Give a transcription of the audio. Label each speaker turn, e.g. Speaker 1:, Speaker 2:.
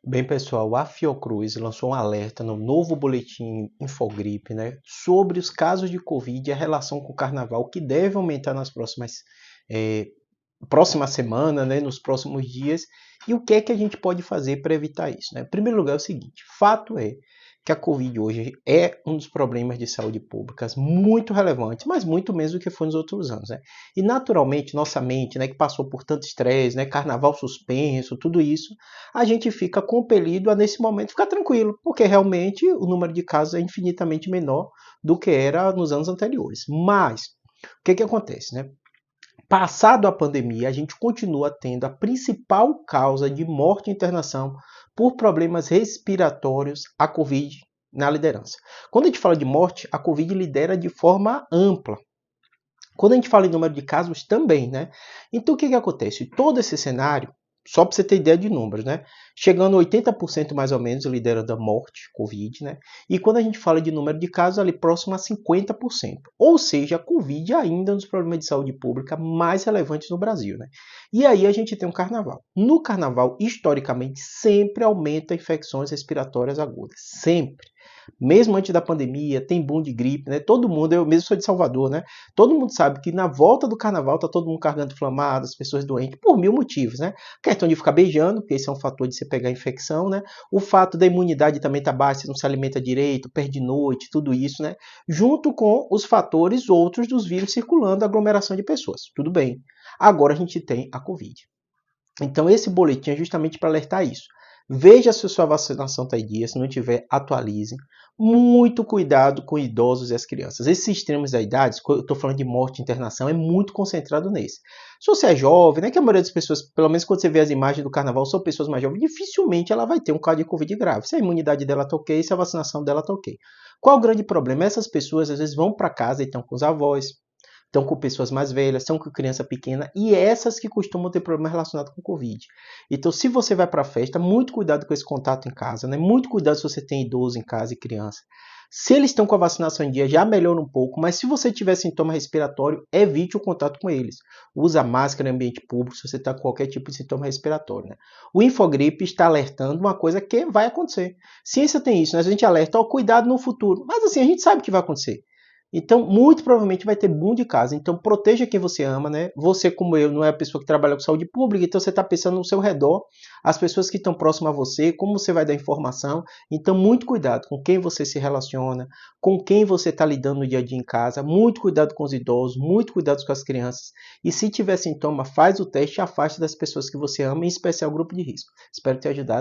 Speaker 1: Bem, pessoal, a Fiocruz lançou um alerta no novo boletim Infogripe, né, sobre os casos de Covid e a relação com o carnaval, que deve aumentar nas eh, próxima semana, né, nos próximos dias, e o que é que a gente pode fazer para evitar isso, né? Em primeiro lugar, é o seguinte: fato é que a Covid hoje é um dos problemas de saúde pública muito relevantes, mas muito menos do que foi nos outros anos, né? E naturalmente, nossa mente, né, que passou por tanto estresse, né, carnaval suspenso, tudo isso, a gente fica compelido a, nesse momento, ficar tranquilo, porque realmente o número de casos é infinitamente menor do que era nos anos anteriores. Mas, o que acontece, né? Passado a pandemia, a gente continua tendo a principal causa de morte e internação por problemas respiratórios, a Covid na liderança. Quando a gente fala de morte, a Covid lidera de forma ampla. Quando a gente fala em número de casos, também, né? Então, o que acontece? Todo esse cenário, só para você ter ideia de números, né? Chegando a 80% mais ou menos, liderando a morte, Covid, né? E quando a gente fala de número de casos, ali próximo a 50%. Ou seja, a Covid ainda é um dos problemas de saúde pública mais relevantes no Brasil, né? E aí a gente tem um carnaval. No carnaval, historicamente, sempre aumenta infecções respiratórias agudas. Sempre. Mesmo antes da pandemia, tem boom de gripe, né? Todo mundo, eu mesmo sou de Salvador, né? Todo mundo sabe que na volta do carnaval tá todo mundo com garganta inflamada, as pessoas doentes, por mil motivos, né? A questão de ficar beijando, porque esse é um fator de você pegar infecção, né? O fato da imunidade também tá baixa, você não se alimenta direito, perde noite, tudo isso, né? Junto com os fatores outros dos vírus circulando, aglomeração de pessoas. Tudo bem. Agora a gente tem a Covid. Então esse boletim é justamente para alertar isso. Veja se a sua vacinação está em dia, se não tiver, atualize. Muito cuidado com idosos e as crianças. Esses extremos da idade, eu estou falando de morte e internação, é muito concentrado nesse. Se você é jovem, né, que a maioria das pessoas, pelo menos quando você vê as imagens do carnaval, são pessoas mais jovens, dificilmente ela vai ter um caso de Covid grave. Se a imunidade dela está ok, se a vacinação dela está ok. Qual o grande problema? Essas pessoas às vezes vão para casa e estão com os avós, estão com pessoas mais velhas, estão com criança pequena e essas que costumam ter problema relacionado com Covid. Então, se você vai para a festa, muito cuidado com esse contato em casa, né? Muito cuidado se você tem idoso em casa e criança. Se eles estão com a vacinação em dia, já melhora um pouco, mas se você tiver sintoma respiratório, evite o contato com eles. Usa máscara em ambiente público se você está com qualquer tipo de sintoma respiratório. Né? O Infogripe está alertando uma coisa que vai acontecer. Ciência tem isso, né? A gente alerta, ó, cuidado no futuro. Mas assim, a gente sabe que vai acontecer. Então, muito provavelmente vai ter boom de casa. Então, proteja quem você ama, né? Você, como eu, não é a pessoa que trabalha com saúde pública, então você está pensando no seu redor, as pessoas que estão próximas a você, como você vai dar informação. Então, muito cuidado com quem você se relaciona, com quem você está lidando no dia a dia em casa. Muito cuidado com os idosos, muito cuidado com as crianças. E se tiver sintoma, faz o teste e afaste das pessoas que você ama, em especial o grupo de risco. Espero ter ajudado.